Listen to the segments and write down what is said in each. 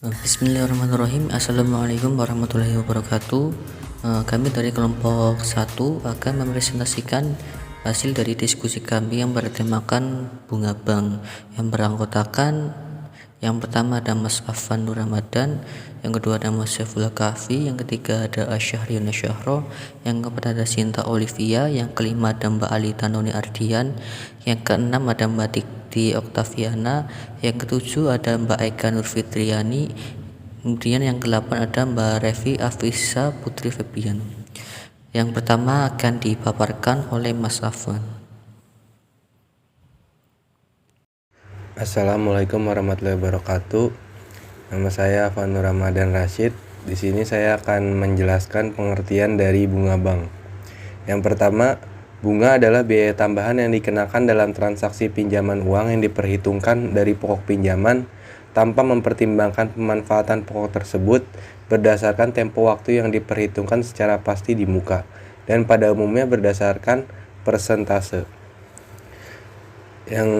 Bismillahirrahmanirrahim. Assalamualaikum warahmatullahi wabarakatuh. Kami dari kelompok 1 akan mempresentasikan hasil dari diskusi kami yang bertemakan bunga bank, yang beranggotakan yang pertama ada Mas Afan Nur Ramadan, yang kedua ada Mas Syaful Kahfi, yang ketiga ada Asyahriana Syahro, yang keempat ada Sinta Olivia, yang kelima ada Mbak Alita Noni Ardian, yang keenam ada Mbak Dikti Oktaviana, yang ketujuh ada Mbak Eka Nurfitriani, kemudian yang ke-8 ada Mbak Revi Afisa Putri Febian. Yang pertama akan dipaparkan oleh Mas Afan. Assalamualaikum warahmatullahi wabarakatuh. Nama saya Afan Nur Ramadan Rashid. Di sini saya akan menjelaskan pengertian dari bunga bank. Yang pertama, bunga adalah biaya tambahan yang dikenakan dalam transaksi pinjaman uang yang diperhitungkan dari pokok pinjaman tanpa mempertimbangkan pemanfaatan pokok tersebut berdasarkan tempo waktu yang diperhitungkan secara pasti di muka dan pada umumnya berdasarkan persentase. Yang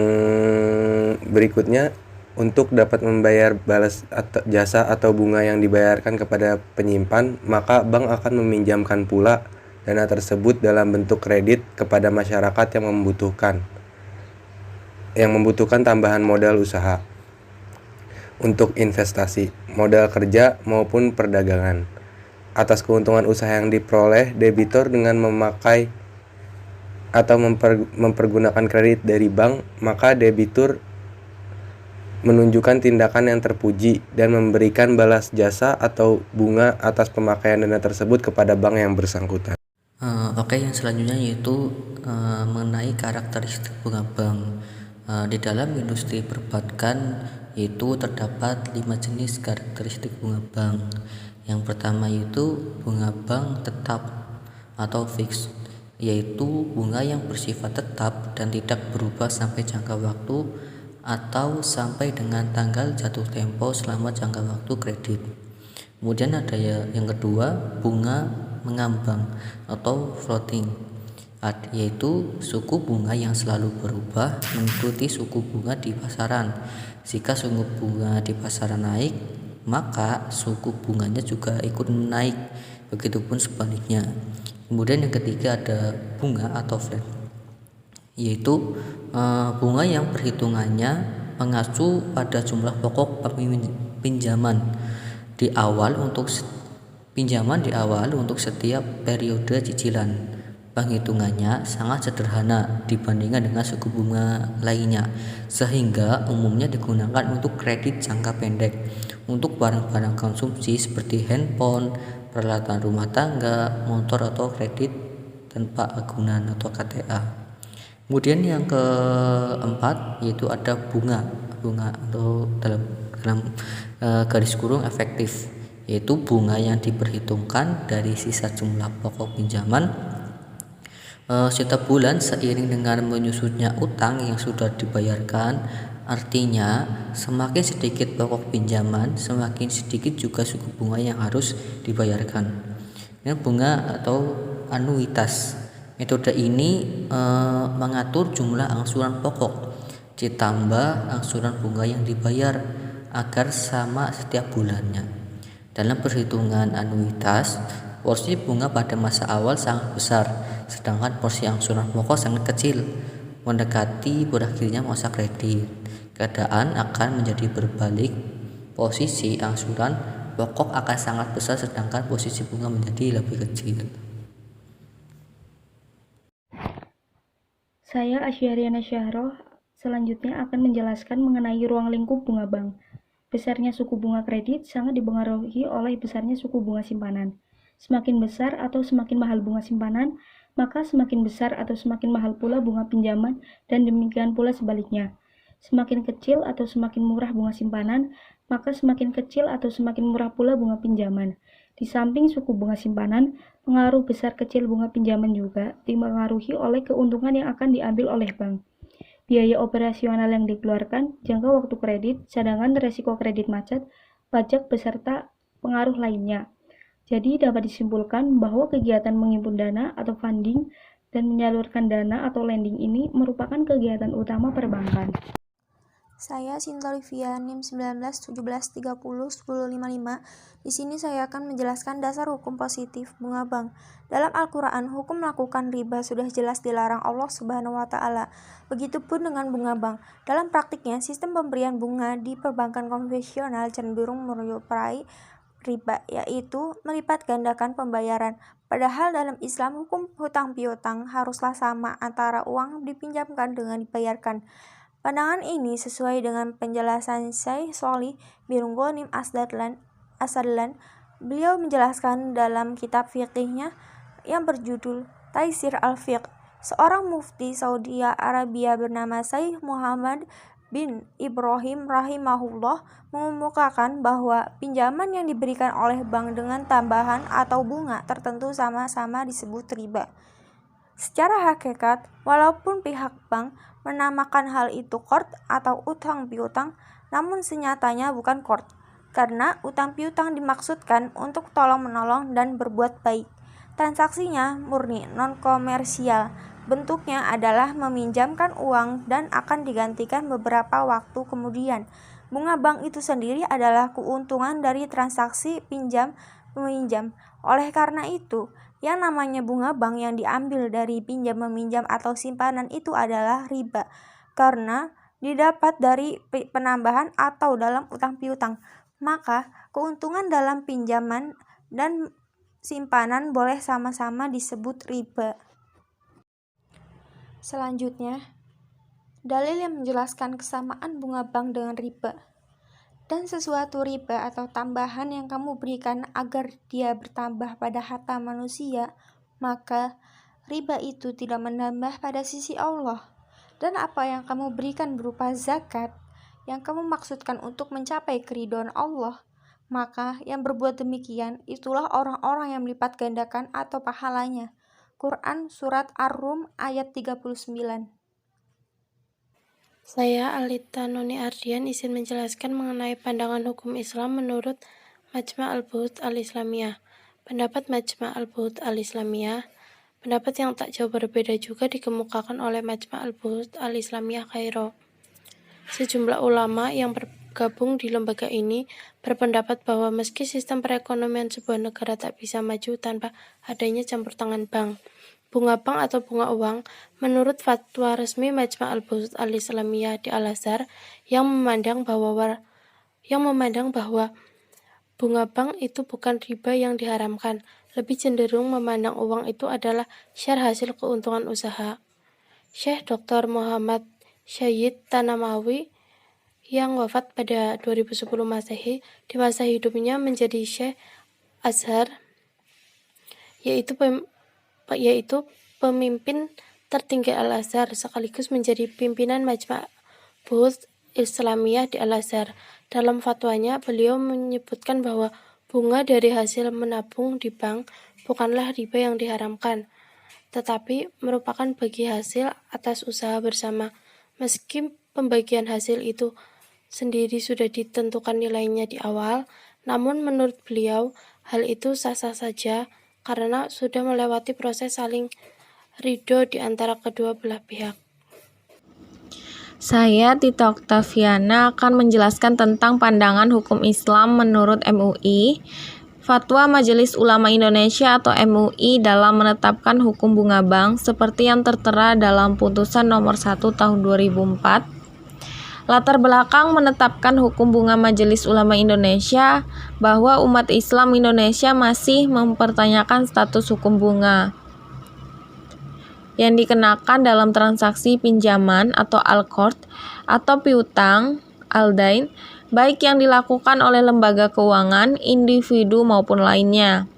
berikutnya, untuk dapat membayar balas jasa atau bunga yang dibayarkan kepada penyimpan, maka bank akan meminjamkan pula dana tersebut dalam bentuk kredit kepada masyarakat yang membutuhkan tambahan modal usaha untuk investasi, modal kerja maupun perdagangan. Atas keuntungan usaha yang diperoleh, debitur dengan memakai atau mempergunakan kredit dari bank, maka debitur menunjukkan tindakan yang terpuji dan memberikan balas jasa atau bunga atas pemakaian dana tersebut kepada bank yang bersangkutan. Oke, yang selanjutnya yaitu mengenai karakteristik bunga bank. Di dalam industri perbankan itu terdapat 5 jenis karakteristik bunga bank. Yang pertama yaitu bunga bank tetap atau fix, yaitu bunga yang bersifat tetap dan tidak berubah sampai jangka waktu atau sampai dengan tanggal jatuh tempo selama jangka waktu kredit. Kemudian ada yang kedua, bunga mengambang atau floating, yaitu suku bunga yang selalu berubah mengikuti suku bunga di pasaran. Jika suku bunga di pasaran naik, maka suku bunganya juga ikut naik, begitupun sebaliknya. Kemudian yang ketiga ada bunga atau flat, yaitu bunga yang perhitungannya mengacu pada jumlah pokok pinjaman di awal untuk setiap periode cicilan. Penghitungannya sangat sederhana dibandingkan dengan suku bunga lainnya, sehingga umumnya digunakan untuk kredit jangka pendek untuk barang-barang konsumsi seperti handphone, peralatan rumah tangga, motor, atau kredit tanpa agunan atau KTA. Kemudian yang keempat yaitu ada bunga atau dalam garis kurung efektif, yaitu bunga yang diperhitungkan dari sisa jumlah pokok pinjaman setiap bulan seiring dengan menyusutnya utang yang sudah dibayarkan. Artinya, semakin sedikit pokok pinjaman, semakin sedikit juga suku bunga yang harus dibayarkan. Ini bunga atau anuitas. Metode ini mengatur jumlah angsuran pokok ditambah angsuran bunga yang dibayar agar sama setiap bulannya. Dalam perhitungan anuitas, porsi bunga pada masa awal sangat besar, sedangkan porsi angsuran pokok sangat kecil. Mendekati berakhirnya masa kredit, keadaan akan menjadi berbalik. Posisi angsuran pokok akan sangat besar, sedangkan posisi bunga menjadi lebih kecil. Saya Asyahriana Syahro selanjutnya akan menjelaskan mengenai ruang lingkup bunga bank. Besarnya suku bunga kredit sangat dipengaruhi oleh besarnya suku bunga simpanan. Semakin besar atau semakin mahal bunga simpanan, maka semakin besar atau semakin mahal pula bunga pinjaman, dan demikian pula sebaliknya. Semakin kecil atau semakin murah bunga simpanan, maka semakin kecil atau semakin murah pula bunga pinjaman. Di samping suku bunga simpanan, pengaruh besar kecil bunga pinjaman juga dipengaruhi oleh keuntungan yang akan diambil oleh bank, biaya operasional yang dikeluarkan, jangka waktu kredit, cadangan resiko kredit macet, pajak, beserta pengaruh lainnya. Jadi dapat disimpulkan bahwa kegiatan menghimpun dana atau funding dan menyalurkan dana atau lending ini merupakan kegiatan utama perbankan. Saya Sinta Olivia, NIM 191713101055. Di sini saya akan menjelaskan dasar hukum positif bunga bank. Dalam Al-Quran, hukum melakukan riba sudah jelas dilarang Allah Subhanahu wa Ta'ala. Begitupun dengan bunga bank. Dalam praktiknya, sistem pemberian bunga di perbankan konvensional cenderung menyerupai riba, yaitu melipat gandakan pembayaran. Padahal dalam Islam, hukum hutang piutang haruslah sama antara uang dipinjamkan dengan dibayarkan. Pandangan ini sesuai dengan penjelasan Syekh Sholih bin Ghanim Asadlan. Beliau menjelaskan dalam kitab fikihnya yang berjudul Taisir al-Fiqh. Seorang mufti Saudi Arabia bernama Syekh Muhammad bin Ibrahim rahimahullah mengemukakan bahwa pinjaman yang diberikan oleh bank dengan tambahan atau bunga tertentu sama-sama disebut riba. Secara hakikat, walaupun pihak bank menamakan hal itu qard atau utang piutang, namun senyatanya bukan qard, karena utang piutang dimaksudkan untuk tolong-menolong dan berbuat baik. Transaksinya murni non-komersial, bentuknya adalah meminjamkan uang dan akan digantikan beberapa waktu kemudian. Bunga bank itu sendiri adalah keuntungan dari transaksi pinjam-meminjam. Oleh karena itu, yang namanya bunga bank yang diambil dari pinjam-meminjam atau simpanan itu adalah riba, karena didapat dari penambahan atau dalam utang piutang. Maka, keuntungan dalam pinjaman dan simpanan boleh sama-sama disebut riba. Selanjutnya, dalil yang menjelaskan kesamaan bunga bank dengan riba. Dan sesuatu riba atau tambahan yang kamu berikan agar dia bertambah pada harta manusia, maka riba itu tidak menambah pada sisi Allah. Dan apa yang kamu berikan berupa zakat, yang kamu maksudkan untuk mencapai keridhaan Allah, maka yang berbuat demikian itulah orang-orang yang melipat gandakan atau pahalanya. Quran Surat Ar-Rum ayat 39. Saya Alita Noni Ardian izin menjelaskan mengenai pandangan hukum Islam menurut Majma' al-Buhut al-Islamiyah. Pendapat Majma' al-Buhut al-Islamiyah, pendapat yang tak jauh berbeda juga dikemukakan oleh Majma' al-Buhut al-Islamiyah Kairo. Sejumlah ulama yang bergabung di lembaga ini berpendapat bahwa meski sistem perekonomian sebuah negara tak bisa maju tanpa adanya campur tangan bank, bunga bank atau bunga uang, menurut fatwa resmi Majma' al-Buhut al-Islamiyah di Al-Azhar yang memandang bahwa bunga bank itu bukan riba yang diharamkan, lebih cenderung memandang uang itu adalah syar hasil keuntungan usaha. Syekh Dr. Muhammad Syahid Tanamawi yang wafat pada 2010 Masehi di masa hidupnya menjadi Syekh Azhar, yaitu pemimpin tertinggi Al-Azhar sekaligus menjadi pimpinan Majma' Buhut Islamiyah di Al-Azhar. Dalam fatwanya, beliau menyebutkan bahwa bunga dari hasil menabung di bank bukanlah riba yang diharamkan, tetapi merupakan bagi hasil atas usaha bersama. Meski pembagian hasil itu sendiri sudah ditentukan nilainya di awal, namun menurut beliau hal itu sah-sah saja karena sudah melewati proses saling ridho di antara kedua belah pihak. Saya Tita Oktaviana akan menjelaskan tentang pandangan hukum Islam menurut MUI, Fatwa Majelis Ulama Indonesia atau MUI dalam menetapkan hukum bunga bank seperti yang tertera dalam putusan nomor 1 tahun 2004. Latar belakang menetapkan hukum bunga Majelis Ulama Indonesia bahwa umat Islam Indonesia masih mempertanyakan status hukum bunga yang dikenakan dalam transaksi pinjaman atau al-qard atau piutang al-dain, baik yang dilakukan oleh lembaga keuangan, individu maupun lainnya.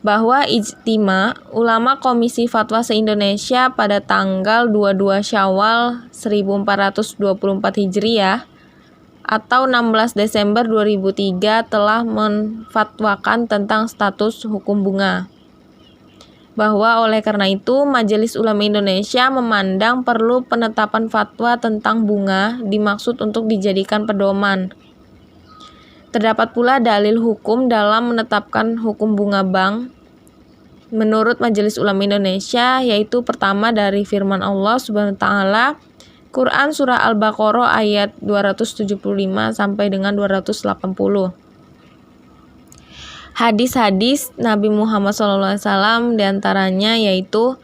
Bahwa Ijtima Ulama Komisi Fatwa se-Indonesia pada tanggal 22 Syawal 1424 Hijriah atau 16 Desember 2003 telah menfatwakan tentang status hukum bunga. Bahwa oleh karena itu Majelis Ulama Indonesia memandang perlu penetapan fatwa tentang bunga dimaksud untuk dijadikan pedoman. Terdapat pula dalil hukum dalam menetapkan hukum bunga bank menurut Majelis Ulama Indonesia, yaitu pertama dari firman Allah Subhanahu wa Ta'ala, Quran Surah Al-Baqarah ayat 275 sampai dengan 280. Hadis-hadis Nabi Muhammad SAW diantaranya yaitu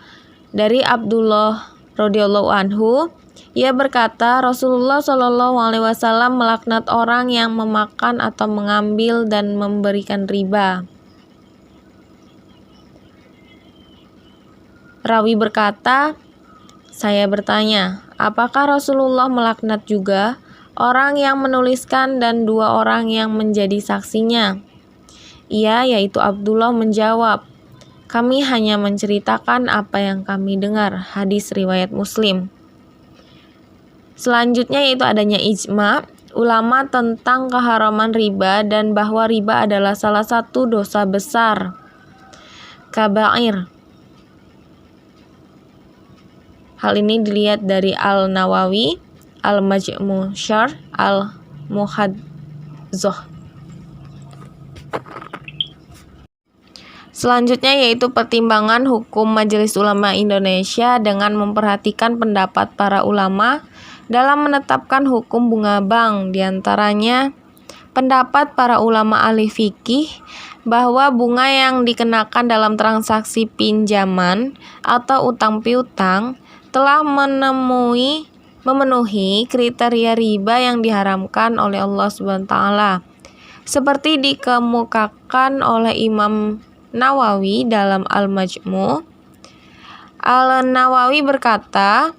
dari Abdullah radhiyallahu anhu, ia berkata Rasulullah SAW melaknat orang yang memakan atau mengambil dan memberikan riba. Rawi berkata, saya bertanya, apakah Rasulullah melaknat juga orang yang menuliskan dan 2 orang yang menjadi saksinya? Ia, yaitu Abdullah, menjawab, kami hanya menceritakan apa yang kami dengar. Hadis riwayat Muslim. Selanjutnya yaitu adanya ijma ulama tentang keharaman riba dan bahwa riba adalah salah satu dosa besar, kabair. Hal ini dilihat dari Al-Nawawi, Al-Majmu' Syarh Al-Muhadzah. Selanjutnya yaitu pertimbangan hukum Majelis Ulama Indonesia dengan memperhatikan pendapat para ulama dalam menetapkan hukum bunga bank. Di antaranya pendapat para ulama ahli fikih bahwa bunga yang dikenakan dalam transaksi pinjaman atau utang piutang telah memenuhi kriteria riba yang diharamkan oleh Allah SWT, seperti dikemukakan oleh Imam Nawawi dalam Al-Majmu'. Al-Nawawi berkata,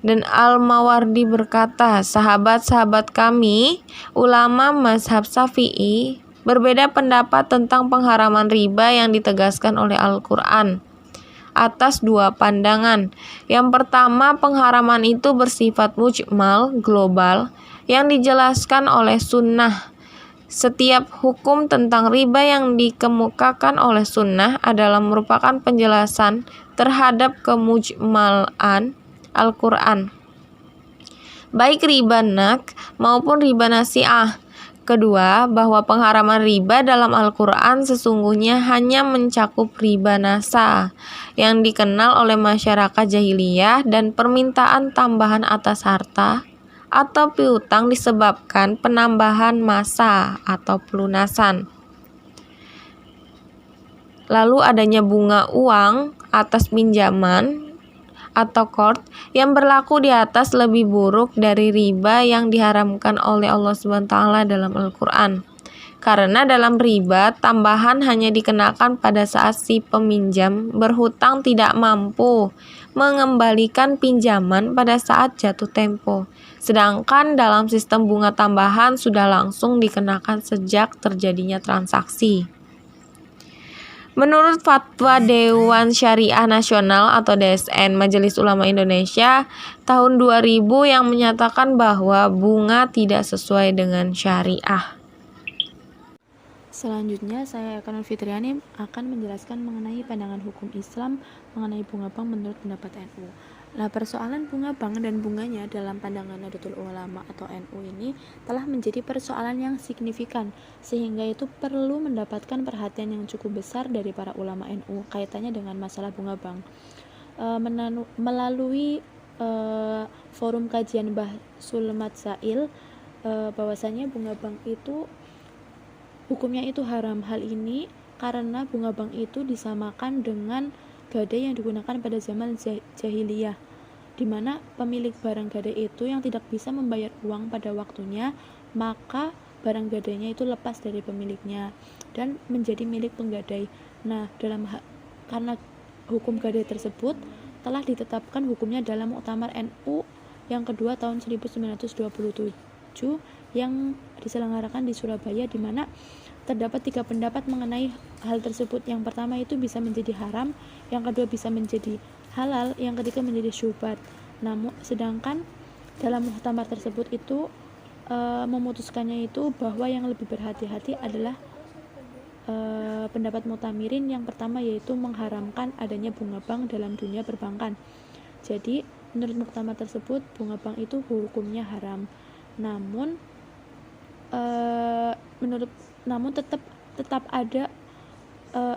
dan Al-Mawardi berkata, sahabat-sahabat kami, ulama mazhab Syafi'i, berbeda pendapat tentang pengharaman riba yang ditegaskan oleh Al-Quran atas 2 pandangan. Yang pertama, pengharaman itu bersifat mujmal, global, yang dijelaskan oleh sunnah. Setiap hukum tentang riba yang dikemukakan oleh sunnah adalah merupakan penjelasan terhadap kemujmalan Al-Quran, baik riba nak maupun riba nasi'ah. Kedua, bahwa pengharaman riba dalam Al-Quran sesungguhnya hanya mencakup riba nasa yang dikenal oleh masyarakat jahiliyah dan permintaan tambahan atas harta atau piutang disebabkan penambahan masa atau pelunasan. Lalu adanya bunga uang atas pinjaman atau qard yang berlaku di atas lebih buruk dari riba yang diharamkan oleh Allah SWT dalam Al-Quran. Karena dalam riba, tambahan hanya dikenakan pada saat si peminjam berhutang tidak mampu mengembalikan pinjaman pada saat jatuh tempo. Sedangkan dalam sistem bunga tambahan sudah langsung dikenakan sejak terjadinya transaksi. Menurut Fatwa Dewan Syariah Nasional atau DSN Majelis Ulama Indonesia tahun 2000 yang menyatakan bahwa bunga tidak sesuai dengan syariah. Selanjutnya saya Eka Fitriani akan menjelaskan mengenai pandangan hukum Islam mengenai bunga bank menurut pendapat NU. Nah, persoalan bunga bank dan bunganya dalam pandangan Nahdlatul Ulama atau NU ini telah menjadi persoalan yang signifikan, sehingga itu perlu mendapatkan perhatian yang cukup besar dari para ulama NU kaitannya dengan masalah bunga bank. Melalui forum kajian Bahsul Matsail, bahwasanya bunga bank itu hukumnya itu haram. Hal ini karena bunga bank itu disamakan dengan gadai yang digunakan pada zaman jahiliyah, di mana pemilik barang gadai itu yang tidak bisa membayar uang pada waktunya, maka barang gadainya itu lepas dari pemiliknya dan menjadi milik penggadai. Nah, karena hukum gadai tersebut telah ditetapkan hukumnya dalam Muktamar NU yang kedua tahun 1927 yang diselenggarakan di Surabaya, di mana terdapat 3 pendapat mengenai hal tersebut. Yang pertama itu bisa menjadi haram, yang kedua bisa menjadi halal, yang ketiga menjadi syubhat. Namun sedangkan dalam muktamar tersebut itu memutuskannya itu bahwa yang lebih berhati-hati adalah pendapat muktamirin yang pertama, yaitu mengharamkan adanya bunga bank dalam dunia perbankan. Jadi menurut muktamar tersebut bunga bank itu hukumnya haram. Namun tetap ada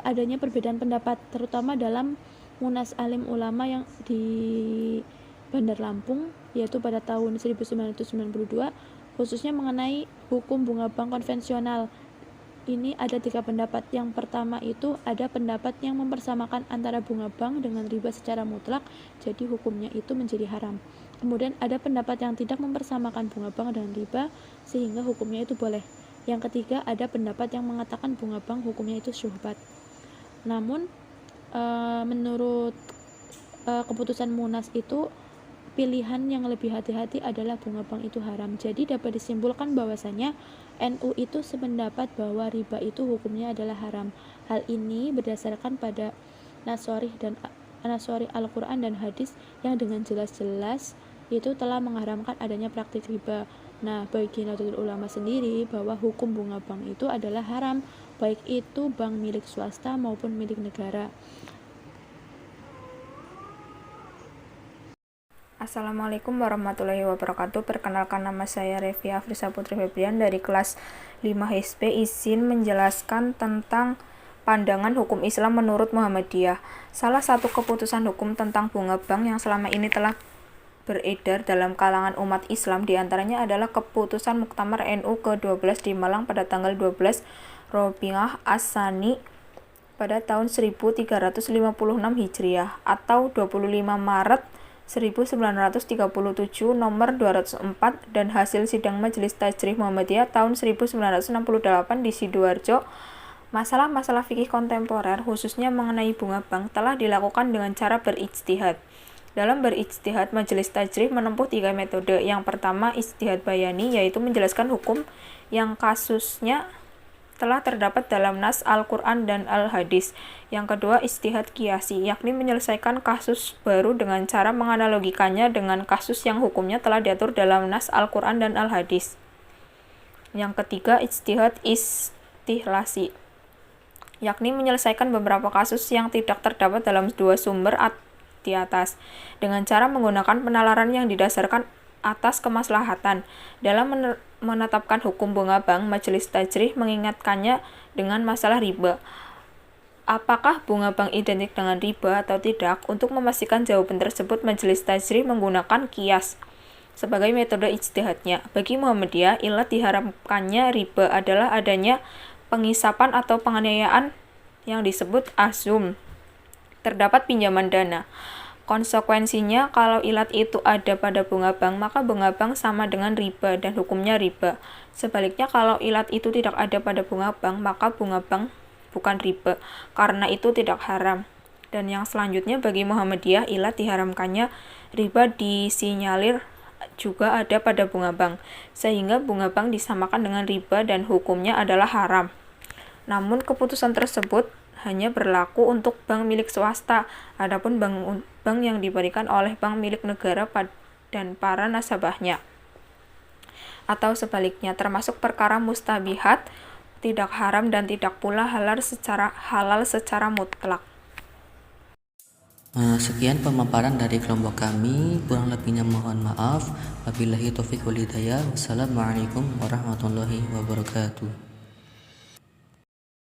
adanya perbedaan pendapat, terutama dalam Munas Alim Ulama yang Bandar Lampung, yaitu pada tahun 1992, khususnya mengenai hukum bunga bank konvensional. Ini ada 3 pendapat. Yang pertama itu ada pendapat yang mempersamakan antara bunga bank dengan riba secara mutlak, jadi hukumnya itu menjadi haram. Kemudian ada pendapat yang tidak mempersamakan bunga bank dengan riba, sehingga hukumnya itu boleh. Yang ketiga ada pendapat yang mengatakan bunga bank hukumnya itu syubhat. Namun menurut keputusan Munas itu pilihan yang lebih hati-hati adalah bunga bank itu haram. Jadi dapat disimpulkan bahwasanya NU itu sependapat bahwa riba itu hukumnya adalah haram. Hal ini berdasarkan pada Nassorih Al-Quran dan hadis yang dengan jelas-jelas itu telah mengharamkan adanya praktik riba. Nah, bagi Nahdlatul Ulama sendiri bahwa hukum bunga bank itu adalah haram, baik itu bank milik swasta maupun milik negara. Assalamualaikum warahmatullahi wabarakatuh. Perkenalkan, nama saya Revi Afrisa Putri Febrian dari kelas 5 HP. Izin menjelaskan tentang pandangan hukum Islam menurut Muhammadiyah. Salah satu keputusan hukum tentang bunga bank yang selama ini telah beredar dalam kalangan umat Islam diantaranya adalah keputusan Muktamar NU ke-12 di Malang pada tanggal 12 Rabi'ah As-Tsani pada tahun 1356 Hijriah atau 25 Maret 1937 nomor 204 dan hasil sidang Majelis Tajrih Muhammadiyah tahun 1968 di Sidoarjo. Masalah-masalah fikih kontemporer khususnya mengenai bunga bank telah dilakukan dengan cara berijtihad. Dalam berijtihad, Majelis Tajrih menempuh 3 metode. Yang pertama, ijtihad bayani, yaitu menjelaskan hukum yang kasusnya telah terdapat dalam nas Al-Quran dan Al-Hadis. Yang kedua, ijtihad qiyasi, yakni menyelesaikan kasus baru dengan cara menganalogikannya dengan kasus yang hukumnya telah diatur dalam nas Al-Quran dan Al-Hadis. Yang ketiga, ijtihad istihlasi, yakni menyelesaikan beberapa kasus yang tidak terdapat dalam 2 sumber di atas, dengan cara menggunakan penalaran yang didasarkan atas kemaslahatan. Dalam menetapkan hukum bunga bank, Majelis Tajrih mengingatkannya dengan masalah riba. Apakah bunga bank identik dengan riba atau tidak? Untuk memastikan jawaban tersebut, Majelis Tajrih menggunakan qiyas sebagai metode ijtihadnya. Bagi Muhammadiyah, ilat diharamkannya riba adalah adanya pengisapan atau penganiayaan yang disebut azum. Terdapat pinjaman dana. Konsekuensinya, kalau ilat itu ada pada bunga bank, maka bunga bank sama dengan riba dan hukumnya riba. Sebaliknya, kalau ilat itu tidak ada pada bunga bank, maka bunga bank bukan riba, karena itu tidak haram. Dan yang selanjutnya, bagi Muhammadiyah, ilat diharamkannya riba disinyalir juga ada pada bunga bank, sehingga bunga bank disamakan dengan riba dan hukumnya adalah haram. Namun, keputusan tersebut hanya berlaku untuk bank milik swasta. Adapun bank yang diberikan oleh bank milik negara dan para nasabahnya, atau sebaliknya, termasuk perkara mustabihat, tidak haram dan tidak pula halal secara mutlak. Sekian pemaparan dari kelompok kami, kurang lebihnya mohon maaf. Wabillahi taufiq wal hidayah. Wassalamualaikum warahmatullahi wabarakatuh.